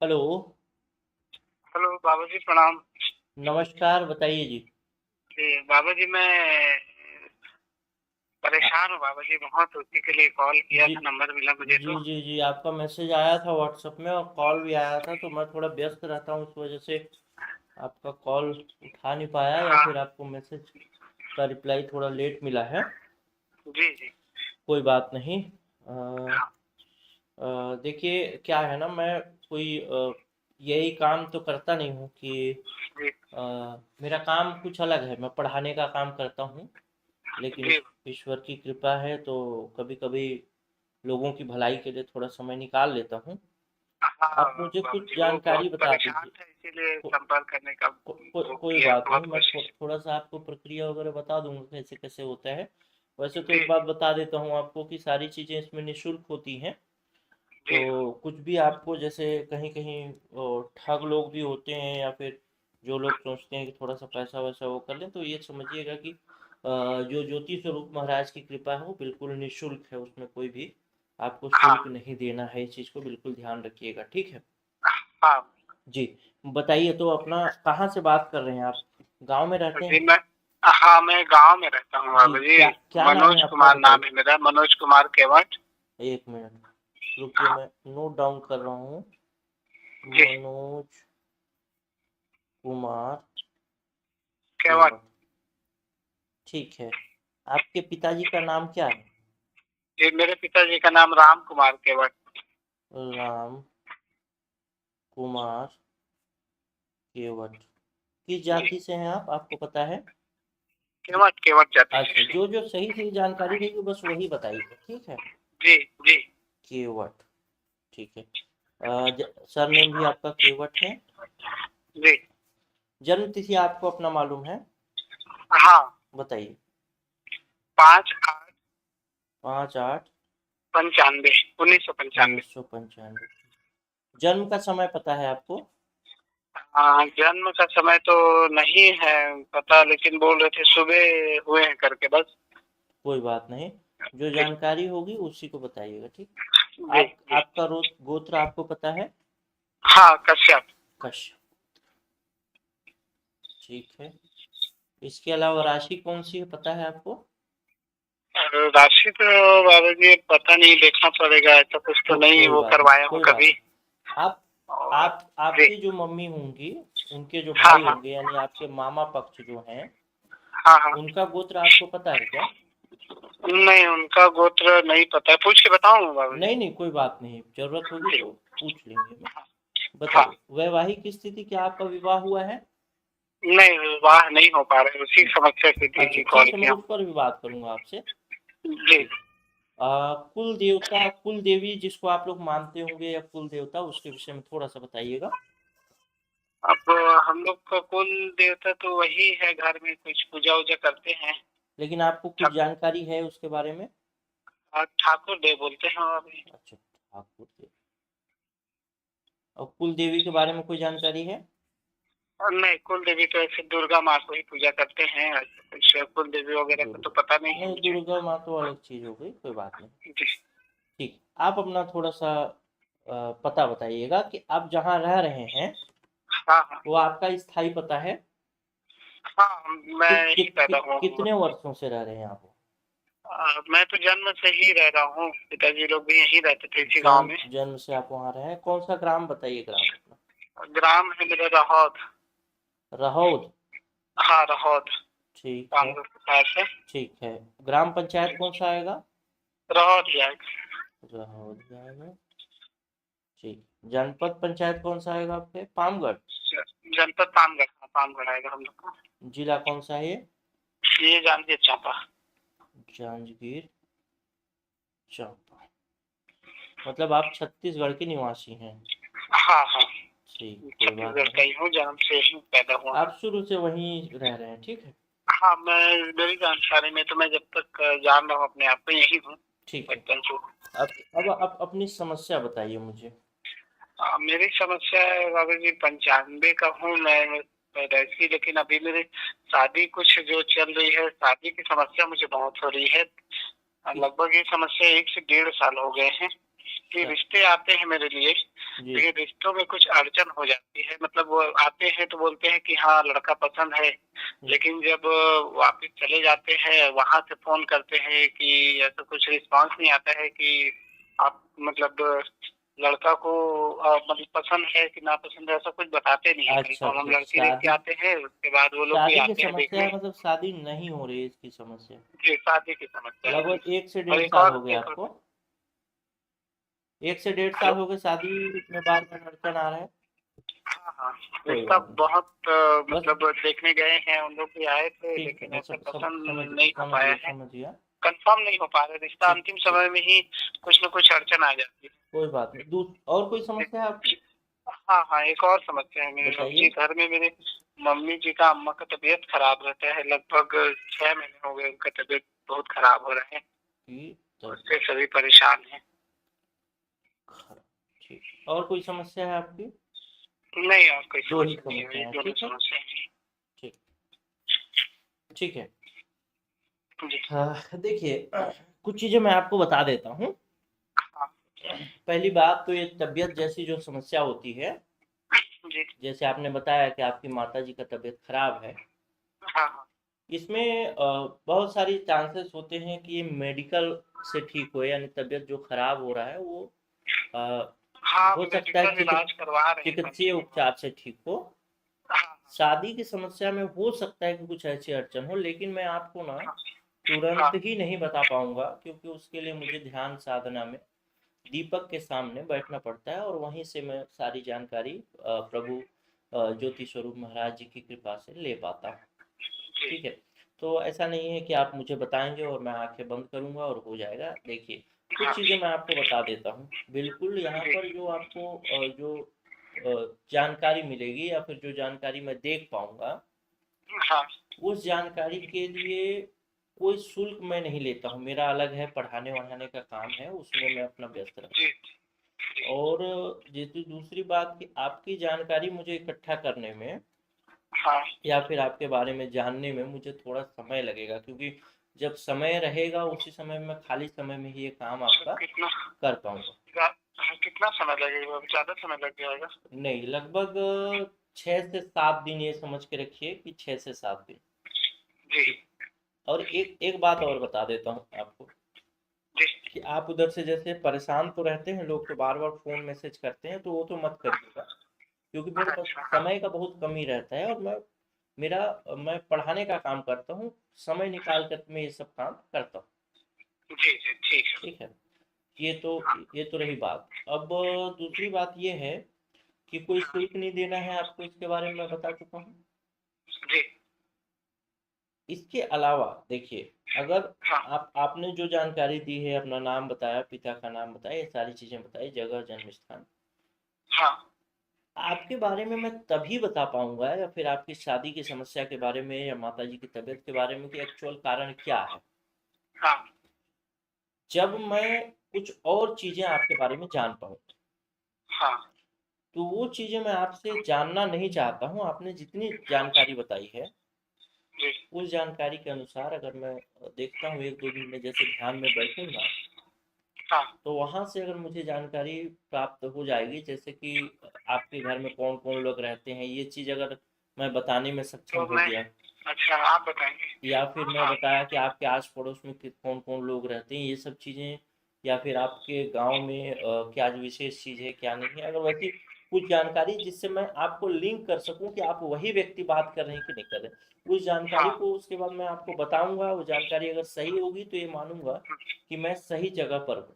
Hello. Hello बाबा जी, प्रणाम। नमस्कार, बताइए जी। जी बाबा जी, मैं आ- परेशान हूँ बाबा जी बहुत। उसी के लिए कॉल किया जी था, नंबर मिला मुझे जी तो। जी जी, आपका मैसेज आया था व्हाट्सएप में और कॉल भी आया था, तो मैं थोड़ा व्यस्त रहता हूँ, इस वजह से आपका कॉल उठा नहीं पाया या हाँ। फिर आपको मैसेज का रिप्लाई थोड़ा लेट मिला है। जी जी। कोई बात नहीं। हाँ। देखिए क्या है ना, मैं कोई यही काम तो करता नहीं हूँ कि जी अ, मेरा काम कुछ अलग है। मैं पढ़ाने का काम करता हूँ, लेकिन जी। ईश्वर की कृपा है तो कभी कभी लोगों की भलाई के लिए थोड़ा समय निकाल लेता हूँ। हाँ आप मुझे बाबा कुछ जी, वो जानकारी बहुत बता परेशान दीजिए। था, इसीलिए को, संपर्क करने का कोई किया, बात नहीं, बहुत मैं कोशिश। थोड़ा सा आपको प्रक्रिया वगैरह बता दूंगा कैसे कैसे होता है। वैसे तो जी एक बात बता देता हूँ आपको कि सारी चीज़ें इसमें निःशुल्क होती हैं। जी। तो कुछ भी आपको जैसे कहीं कहीं ठग लोग भी होते हैं, या फिर जो लोग सोचते हैं कि थोड़ा सा पैसा वैसा वो कर लें, तो ये समझिएगा कि जो ज्योति स्वरूप महाराज की कृपा है वो बिल्कुल निःशुल्क है। उसमें कोई भी आपको हाँ शुल्क नहीं देना है। इस चीज़ को बिल्कुल ध्यान रखिएगा, ठीक है। हाँ। जी, बताइए तो अपना कहाँ से बात कर रहे हैं आप? गांव में रहते जी हैं? मैं गांव में रहता हूँ जी, बाबा जी। क्या क्या नाम है मनोज आपका, कुमार बताइए। नाम है मेरा, मनोज कुमार केवट। एक मिनट रुकिए, मैं नोट डाउन कर रहा हूँ। जी। मनोज कुमार केवट। केवट, ठीक है। आपके पिताजी का नाम क्या है? जी, मेरे पिताजी का नाम राम कुमार केवट। राम कुमार केवट। किस जाति जी, से हैं आप, आपको पता है? केवट केवट जाति अच्छा, से। जो जो सही सही जानकारी रहेगी बस वही बताइएगा, ठीक है। जी जी। केवट, ठीक है। सरनेम भी आपका केवट है। जी। जन्म तिथि आपको अपना मालूम है? हाँ। बताइए। 5/8 5/8 95, 1995। 1995। जन्म का समय पता है आपको? हाँ, जन्म का समय तो नहीं है पता, लेकिन बोल रहे थे सुबह हुए हैं करके बस। कोई बात नहीं, जो जी जानकारी होगी उसी को बताइएगा, ठीक। जी आप जी। आपका गोत्र आपको पता है? हाँ, कश्यप। कश्यप, ठीक है। इसके अलावा राशि कौन सी है पता है आपको? और राशि तो बाबा जी पता नहीं, देखना पड़ेगा, ऐसा कुछ तो नहीं कोई वो बात नहीं, करवाया हूँ कोई बात कभी। नहीं। आप और जी। आपकी जो मम्मी होंगी, उनके जो हाँ भाई हाँ। होंगे, यानी आपके मामा पक्ष जो हैं, हाँ हाँ। उनका गोत्र आपको पता है क्या? नहीं, उनका गोत्र नहीं पता है, पूछ के बताऊँ बाबा जी। नहीं नहीं, कोई बात नहीं, जरूरत होगी जी। तो पूछ लेंगे मैं। हाँ। बताइए, वैवाहिक स्थिति, क्या आपका विवाह हुआ है? नहीं, विवाह नहीं हो पा रहे, उसी समस्या से अच्छा, जी कॉल ठीक है, मैं किया उस पर भी बात करूंगा आपसे। हूँ। जी। ठीक। कुल देवता, कुल देवी जिसको आप लोग मानते होंगे, या कुल देवता, उसके विषय में थोड़ा सा बताइएगा। अब हम लोग का कुल देवता तो वही है, घर में कुछ पूजा वूजा करते हैं। लेकिन आपको कुछ जानकारी है उसके बारे में? ठाकुर देव बोलते हैं अभी। अच्छा, ठाकुर देव। और कुल देवी के बारे में कोई जानकारी है? और नहीं, कुल देवी तो ऐसे दुर्गा माँ को ही पूजा करते हैं, ऐसे कुछ कुल देवी वगैरह का तो दुर्गा, पता नहीं है नहीं, मुझे। दुर्गा माँ तो अलग चीज हो गई, कोई बात नहीं। जी। ठीक, आप अपना थोड़ा सा पता बताइएगा कि आप जहाँ रह रहे हैं हाँ हाँ। वो आपका स्थायी पता है? हाँ, मैं यही पैदा हुआ हूँ। कितने वर्षों से रह रहे हैं आप? मैं तो जन्म से ही रह रहा हूँ, पिताजी लोग भी यहीं रहते थे, इसी गांव जन्म में। जन्म से आप वहाँ रहे हैं? कौन सा ग्राम बताइए, ग्राम अपना। ग्राम है मेरा रहौद। रहौद, हाँ, रहौद। ठीक है। कानपुर के पास है। ठीक है। ग्राम पंचायत कौन सा आएगा? रहौद ही आएगा। रहौद जाएगा, ठीक। जनपद पंचायत कौन सा आएगा आपके? पामगढ़। जनपद पानगढ़, हाँ, पानगढ़ आएगा हम लोग का। जिला कौन सा है ये? ये जान चापा। जांजगीर चांपा। मतलब आप छत्तीसगढ़ के निवासी हैं? हाँ हाँ। ठीक, कोई बात छत्तीसगढ़ का नहीं। ही हूँ, जन्म से ही पैदा हुआ। आप शुरू से वहीं रह रहे हैं, ठीक है। हाँ, मेरी जानकारी में तो मैं जब तक जान रहा हूँ अपने आप को यही हूँ, ठीक है। बचपन से। अब आप अपनी समस्या बताइए मुझे। मेरी समस्या है बाबा जी, 95 का हूँ मैं पैदाइशी, लेकिन अभी मेरी शादी कुछ जो चल रही है, शादी की समस्या मुझे बहुत हो रही है। लगभग ये समस्या 1 से 1.5 साल हो गए हैं कि अच्छा, रिश्ते आते हैं मेरे लिए, जी, लेकिन रिश्तों में कुछ अड़चन हो जाती है। मतलब वो आते हैं तो बोलते हैं कि हाँ, लड़का पसंद है, जी। लेकिन जब वापिस चले जाते हैं, वहाँ से फ़ोन करते हैं कि ऐसा कुछ रिस्पॉन्स नहीं आता है कि आप मतलब लड़का को मतलब पसंद है कि नापसंद है, ऐसा कुछ बताते नहीं है अच्छा, कन्फर्म। हम अच्छा, लड़की देख के शादी आते हैं, उसके बाद वो लोग भी शादी की आते हैं समस्या देखने। है, मतलब शादी नहीं हो रही है इसकी समस्या। जी, शादी की समस्या है जी। लगभग 1 से और डेढ़ साल हो गया एक और आपको? 1 से डेढ़ साल हेलो? हो गए शादी में बार-बार अड़चन आ रहा है? हाँ, हाँ। कोई रिश्ता बात नहीं। बहुत बस मतलब देखने गए हैं, उन लोग भी आए थे, ठीक है, लेकिन मैं ऐसा सब सब पसंद समझ नहीं हो समझ पाया गया है। समझ गया। कन्फर्म नहीं हो पा रहा है रिश्ता, ठीक अंतिम ठीक, समय में ही कुछ न कुछ अड़चन आ जाती है। कोई बात नहीं। और कोई समस्या है आपकी? हाँ, हाँ, एक और समस्या है मेरे लोग जी, बताइए। घर में मेरे मम्मी जी का, अम्मा का तबीयत खराब रहता है, लगभग 6 महीने हो गए उनका तबीयत बहुत खराब हो रहा है, कि तब उससे सभी परेशान हैं। खरा ठीक। और कोई समस्या है आपकी? नहीं, और कोई 2 ही समस्या नहीं है, समस्या ये है, दोनों ठीक है? समस्या हैं। ठीक, ठीक है। जी, हाँ, देखिए कुछ चीज़ें मैं आपको बता देता हूँ। हाँ, पहली बात तो ये तबीयत जैसी जो समस्या होती है, जी, जैसे आपने बताया कि आपकी माताजी का तबीयत खराब है, हाँ, हाँ। इसमें बहुत सारी चांसेस होते हैं कि ये मेडिकल से ठीक हो, यानी तबीयत जो खराब हो रहा है वो अ, हाँ, हो सकता है मेडिकल इलाज करवा रहे हैं चिकित्सीय कंटिन्यू हाँ। उपचार से ठीक हो। हाँ, शादी की समस्या में हो सकता है कि कुछ ऐसी अड़चन हो, लेकिन मैं आपको ना हाँ, तुरंत हाँ, ही नहीं बता पाऊंगा, क्योंकि उसके लिए जी, मुझे ध्यान साधना में दीपक के सामने बैठना पड़ता है और वहीं से मैं सारी जानकारी प्रभु ज्योति स्वरूप महाराज जी की कृपा से ले पाता हूँ। जी, ठीक है, तो ऐसा नहीं है कि आप मुझे बताएंगे और मैं आंखें बंद करूंगा और हो जाएगा। देखिए कुछ हाँ, चीज़ें मैं आपको बता देता हूँ। बिल्कुल यहाँ जी, पर जो आपको जो जानकारी मिलेगी या फिर जो जानकारी मैं देख पाऊंगा, हाँ, उस जानकारी के लिए कोई शुल्क मैं नहीं लेता हूँ। मेरा अलग है, पढ़ाने वढ़ाने का काम है, उसमें मैं अपना व्यस्त रहता जी, हूँ। जी, और जैसे दूसरी बात कि आपकी जानकारी मुझे इकट्ठा करने में हाँ, या फिर आपके बारे में जानने में मुझे थोड़ा समय लगेगा, क्योंकि जब समय रहेगा उसी समय में खाली समय में ही ये काम तो आपका कितना कर पाऊंगा। हाँ, कितना समय लगेगा? अब ज़्यादा समय लग जाएगा? नहीं, लगभग 6 से 7 दिन, ये समझ के रखिए कि 6 से 7 दिन। जी, ठीक। और एक एक बात और बता देता हूँ आपको जी, कि आप उधर से जैसे परेशान तो रहते हैं लोग, तो बार बार फ़ोन मैसेज करते हैं, तो वो तो मत करिएगा, क्योंकि मेरे पास अच्छा, हाँ, समय का बहुत कमी रहता है और मैं पढ़ाने का काम करता हूँ, समय निकाल कर मैं ये सब काम करता हूँ। जी, जी, ठीक है, ठीक है, ये तो हाँ, ये तो रही बात। अब दूसरी बात ये है कि कोई हाँ, शुल्क नहीं देना है आपको, इसके बारे में मैं बता चुका हूँ। जी, इसके अलावा देखिए, अगर हाँ, आपने जो जानकारी दी है, अपना नाम बताया, पिता का नाम बताया, ये सारी चीज़ें बताई, जगह जन्म स्थान, हाँ, आपके बारे में मैं तभी बता पाऊंगा, या फिर आपकी शादी की समस्या के बारे में या माताजी की तबीयत के बारे में कि एक्चुअल कारण क्या है, हाँ, जब मैं कुछ और चीज़ें आपके बारे में जान पाऊँ। हाँ, तो वो चीज़ें मैं आपसे जानना नहीं चाहता हूँ। आपने जितनी जानकारी बताई है, जी, उस जानकारी के अनुसार अगर मैं देखता हूँ 1-2 दिन में जैसे ध्यान में बैठूँगा, हाँ, तो वहाँ से अगर मुझे जानकारी प्राप्त हो जाएगी, जैसे कि आपके घर में कौन-कौन लोग रहते हैं, ये चीज़ अगर मैं बताने में सक्षम तो हो मैं गया, अच्छा, आप बताएँगे? या फिर मैं हाँ, बताया कि आपके आस-पड़ोस में कौन-कौन लोग रहते हैं, ये सब चीज़ें, या फिर आपके गाँव में क्या विशेष चीज़ है, क्या नहीं है, अगर वैसी कुछ जानकारी जिससे मैं आपको लिंक कर सकूँ कि आप वही व्यक्ति बात कर रहे हैं कि नहीं कर रहे हैं। उस जानकारी हाँ, को उसके बाद मैं आपको बताऊँगा, वो जानकारी अगर सही होगी तो ये मानूँगा हुँ, कि मैं सही जगह पर हूँ।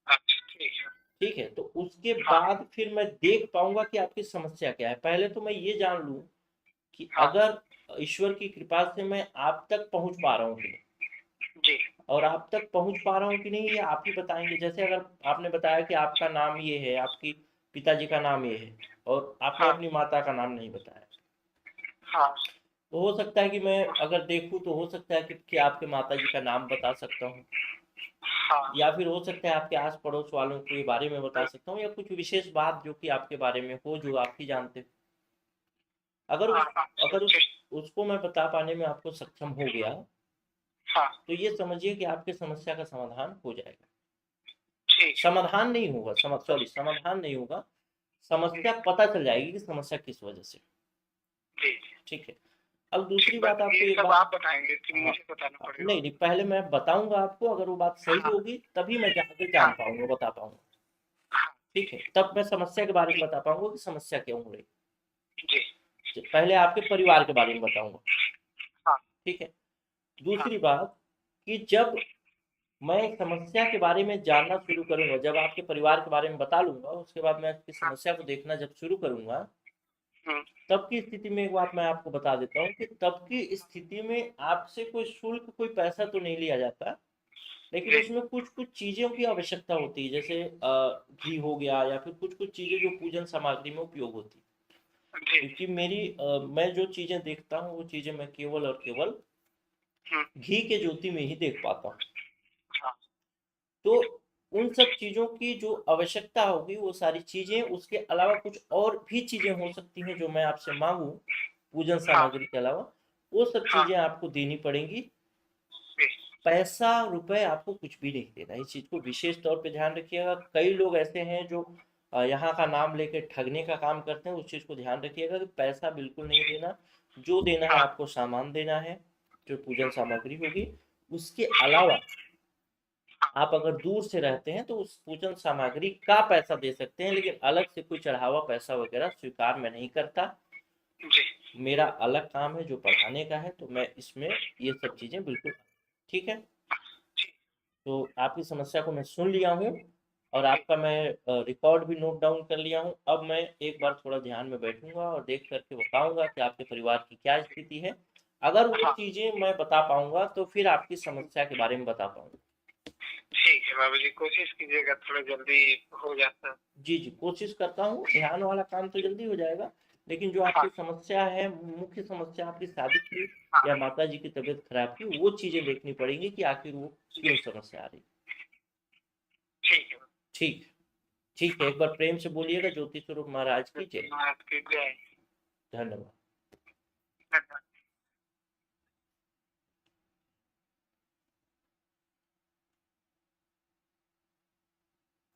अच्छा, ठीक है, ठीक है? तो उसके हाँ, बाद फिर मैं देख पाऊँगा कि आपकी समस्या क्या है। पहले तो मैं ये जान लूँ कि हाँ, अगर ईश्वर की कृपा से मैं आप तक पहुँच पा रहा हूँ कि नहीं? जी, और आप तक पहुँच पा रहा हूँ कि नहीं, ये आप ही बताएँगे। जैसे अगर आपने बताया कि आपका नाम ये है, आपकी पिताजी का नाम ये है और आपने हाँ, अपनी माता का नाम नहीं बताया। हाँ, तो हो सकता है कि मैं अगर देखूँ तो हो सकता है कि आपके माताजी का नाम बता सकता हूँ, हाँ, या फिर हो सकता है आपके आस-पड़ोस वालों के बारे में बता हुँ, सकता हूँ, या कुछ विशेष बात जो कि आपके बारे में हो, जो आप ही जानते हो। अगर हाँ, अच्छा, अगर ठीक, उसको मैं बता पाने में आपको सक्षम हो गया, हाँ तो ये समझिए कि आपकी समस्या का समाधान हो जाएगा। ठीक है। समाधान नहीं होगा, समाधान नहीं होगा, समस्या पता चल जाएगी कि समस्या किस वजह से। जी जी ठीक है। अब ठीक, दूसरी बात बस आपको ये एक सब बात, आप बताएंगे कि हाँ, मुझे बताना हाँ, पड़ेगा? नहीं नहीं, पहले मैं बताऊंगा आपको, अगर वो बात सही हाँ होगी तभी मैं आगे जान हाँ पाऊंगा, बता पाऊंगा। हाँ ठीक है, तब मैं समस्या के बारे में ठीक। बता पाऊंगा कि समस्या क्यों हो रही। जी। पहले आपके परिवार के बारे में बताऊंगा। हाँ ठीक है। हाँ दूसरी बात कि जब मैं समस्या के बारे में जानना शुरू करूंगा, जब आपके परिवार के बारे में बता लूंगा, उसके बाद मैं आपकी हाँ। समस्या को देखना जब शुरू करूंगा, हम्म, तब की स्थिति में एक बात मैं आपको बता देता हूँ कि तब की स्थिति में आपसे कोई शुल्क, कोई पैसा तो नहीं लिया जाता, लेकिन जी उसमें कुछ कुछ चीज़ों की आवश्यकता होती है, जैसे घी हो गया या फिर कुछ कुछ चीज़ें जो पूजन सामग्री में उपयोग होती है। जी। क्योंकि मैं जो चीज़ें देखता हूँ वो चीज़ें मैं केवल और केवल हम्म, घी के ज्योति में ही देख पाता हूँ। हाँ तो उन सब चीज़ों की जो आवश्यकता होगी वो सारी चीज़ें, उसके अलावा कुछ और भी चीज़ें हो सकती हैं जो मैं आपसे मांगूँ पूजन हाँ सामग्री के अलावा, वो सब हाँ चीज़ें आपको देनी पड़ेंगी। जी पैसा रुपए आपको कुछ भी नहीं देना, इस चीज़ को विशेष तौर पे ध्यान रखिएगा। कई लोग ऐसे हैं जो यहाँ का नाम लेके ठगने का काम करते हैं, उस चीज़ को ध्यान रखिएगा कि पैसा बिल्कुल नहीं देना। जो देना है हाँ। आपको सामान देना है, जो पूजन सामग्री होगी। उसके अलावा आप अगर दूर से रहते हैं तो उस पूजन सामग्री का पैसा दे सकते हैं, लेकिन अलग से कोई चढ़ावा पैसा वगैरह स्वीकार मैं नहीं करता। जी मेरा अलग काम है जो पढ़ाने का है, तो मैं इसमें ये सब चीज़ें बिल्कुल, ठीक है। जी तो आपकी समस्या को मैं सुन लिया हूँ और जी। आपका मैं रिकॉर्ड भी नोट डाउन कर लिया हूँ। अब मैं एक बार थोड़ा ध्यान में बैठूंगा और देख करके बताऊंगा कि आपके परिवार की क्या स्थिति है। अगर वो हाँ चीज़ें मैं बता पाऊंगा तो फिर आपकी समस्या के बारे में बता पाऊंगा। ठीक है बाबू जी, कोशिश कीजिएगा थोड़ा जल्दी हो जाता। जी जी, कोशिश करता हूँ, ध्यान वाला काम तो जल्दी हो जाएगा, लेकिन जो हाँ आपकी समस्या है, मुख्य समस्या आपकी शादी की हाँ या माता जी की तबीयत खराब की, वो चीज़ें देखनी पड़ेंगी कि आखिर वो जी क्यों समस्या आ रही। ठीक है। ठीक, ठीक है, एक बार प्रेम से बोलिएगा ज्योति स्वरूप महाराज की जय। आपकी जय। धन्यवाद। धन्यवाद।